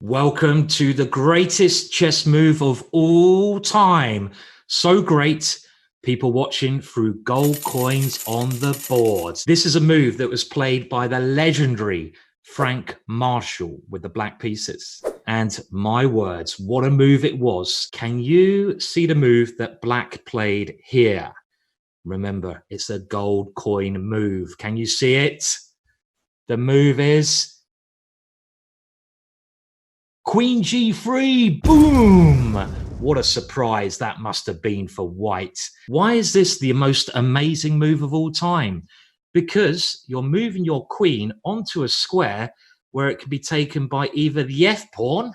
Welcome to the greatest chess move of all time. So great, people watching threw gold coins on the board. This is a move that was played by the legendary Frank Marshall with the black pieces. And my words, what a move it was. Can you see the move that black played here? Remember, it's a gold coin move. Can you see it? The move is Queen G3, boom! What a surprise that must have been for white. Why is this the most amazing move of all time? Because you're moving your queen onto a square where it can be taken by either the F pawn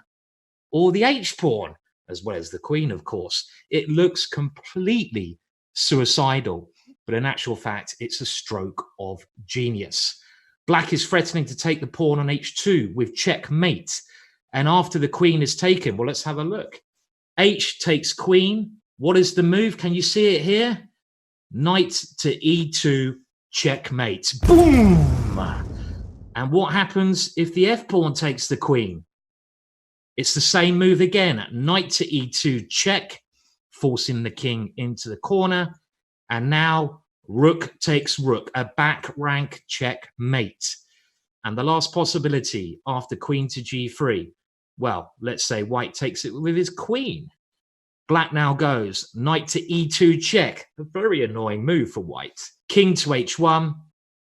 or the H pawn, as well as the queen, of course. It looks completely suicidal, but in actual fact, it's a stroke of genius. Black is threatening to take the pawn on H2 with checkmate. And after the queen is taken, well, let's have a look. H takes queen. What is the move? Can you see it here? Knight to E2, checkmate. Boom! And what happens if the F pawn takes the queen? It's the same move again. Knight to E2, check, forcing the king into the corner. And now rook takes rook, a back rank checkmate. And the last possibility after queen to G3. Well, let's say white takes it with his queen. Black now goes knight to E2 check. A very annoying move for white. King to H1.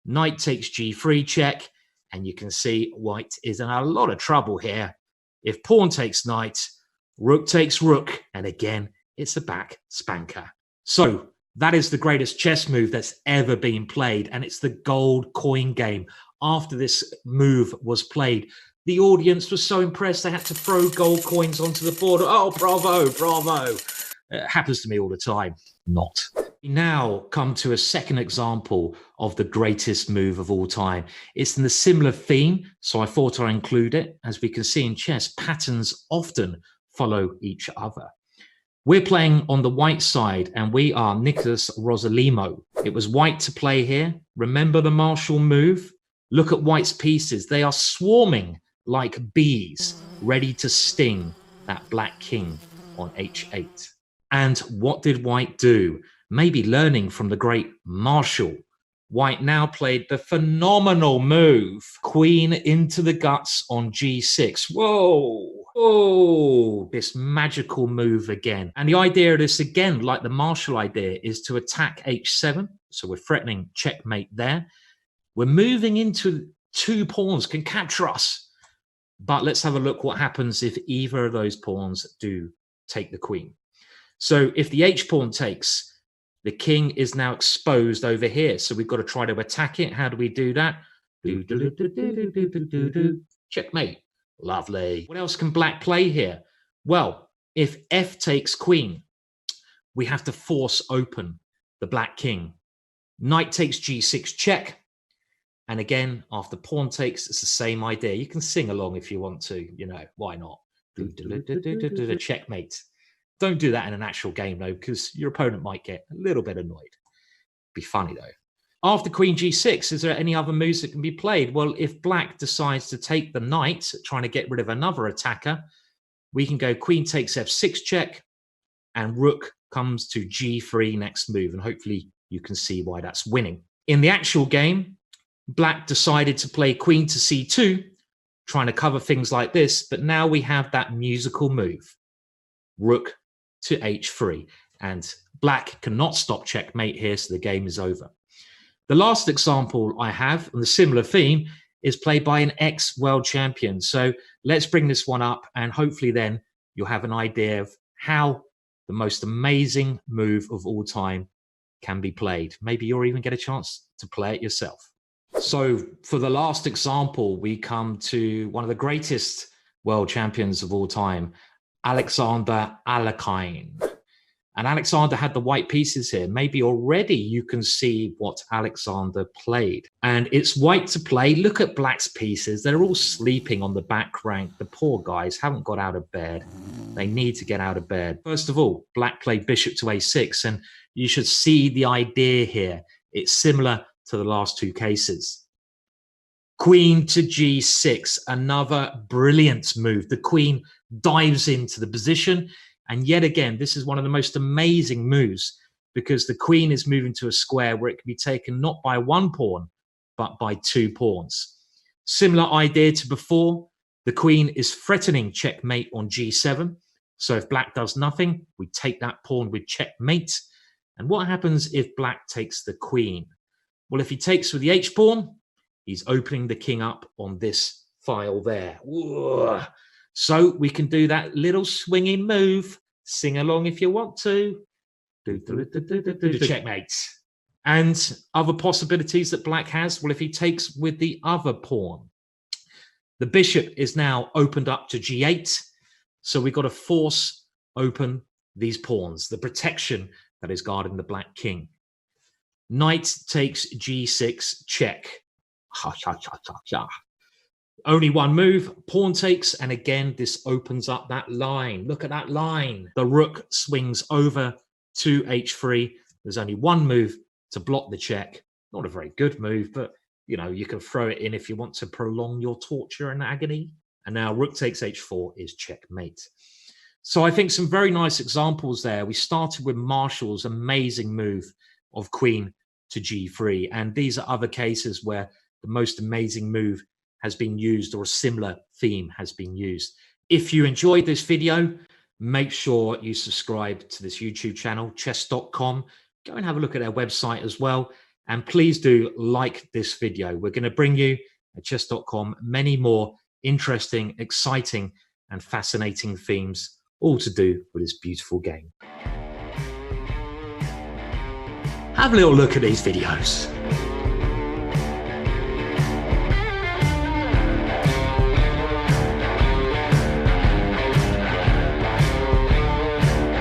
Knight takes G3 check. And you can see white is in a lot of trouble here. If pawn takes knight, rook takes rook. And again, it's a back spanker. So that is the greatest chess move that's ever been played. And it's the gold coin game. After this move was played, the audience was so impressed they had to throw gold coins onto the board. Oh, bravo, bravo. It happens to me all the time. Not. We now come to a second example of the greatest move of all time. It's in the similar theme, so I thought I'd include it. As we can see in chess, patterns often follow each other. We're playing on the white side, and we are Nicholas Rosalimo. It was white to play here. Remember the Marshall move? Look at white's pieces. They are swarming like bees, ready to sting that black king on H8. And what did white do? Maybe learning from the great Marshall. White now played the phenomenal move, queen into the guts on G6. Whoa, whoa, this magical move again. And the idea of this, again, like the Marshall idea, is to attack H7. So we're threatening checkmate there. We're moving into two pawns, can capture us. But let's have a look what happens if either of those pawns do take the queen. So if the H pawn takes, the king is now exposed over here. So we've got to try to attack it. How do we do that? Checkmate. Lovely. What else can black play here? Well, if F takes queen, we have to force open the black king. Knight takes G6 check. And again, after pawn takes, it's the same idea. You can sing along if you want to, you know, why not? Checkmate. Don't do that in an actual game, though, because your opponent might get a little bit annoyed. Be funny, though. After queen G6, is there any other moves that can be played? Well, if black decides to take the knight, trying to get rid of another attacker, we can go queen takes F6 check, and rook comes to G3 next move. And hopefully you can see why that's winning. In the actual game, black decided to play queen to C2, trying to cover things like this, but now we have that musical move, rook to H3, and black cannot stop checkmate here, so the game is over. The last example I have on the similar theme is played by an ex-world champion. So let's bring this one up, and hopefully then you'll have an idea of how the most amazing move of all time can be played. Maybe you'll even get a chance to play it yourself. So for the last example, we come to one of the greatest world champions of all time, Alexander Alekhine. And Alexander had the white pieces here. Maybe already you can see what Alexander played. And it's white to play. Look at black's pieces. They're all sleeping on the back rank. The poor guys haven't got out of bed. They need to get out of bed. First of all, black played bishop to A6. And you should see the idea here. It's similar to the last two cases. Queen to g6, another brilliant move. The queen dives into the position. And yet again, this is one of the most amazing moves because the queen is moving to a square where it can be taken not by one pawn, but by two pawns. Similar idea to before. The queen is threatening checkmate on g7. So if black does nothing, we take that pawn with checkmate. And what happens if black takes the queen? Well, if he takes with the h-pawn, he's opening the king up on this file there. Whoa. So we can do that little swinging move. Sing along if you want to. Checkmate. And other possibilities that black has, well, if he takes with the other pawn, the bishop is now opened up to g8. So we've got to force open these pawns, the protection that is guarding the black king. Knight takes g6, check. Only one move, pawn takes, and again, this opens up that line. Look at that line. The rook swings over to h3. There's only one move to block the check. Not a very good move, but you know, you can throw it in if you want to prolong your torture and agony. And now rook takes h4 is checkmate. So I think some very nice examples there. We started with Marshall's amazing move of queen to g3. And these are other cases where the most amazing move has been used or a similar theme has been used. If you enjoyed this video, make sure you subscribe to this YouTube channel, chess.com. Go and have a look at their website as well. And please do like this video. We're going to bring you at chess.com many more interesting, exciting, and fascinating themes, all to do with this beautiful game. Have a little look at these videos.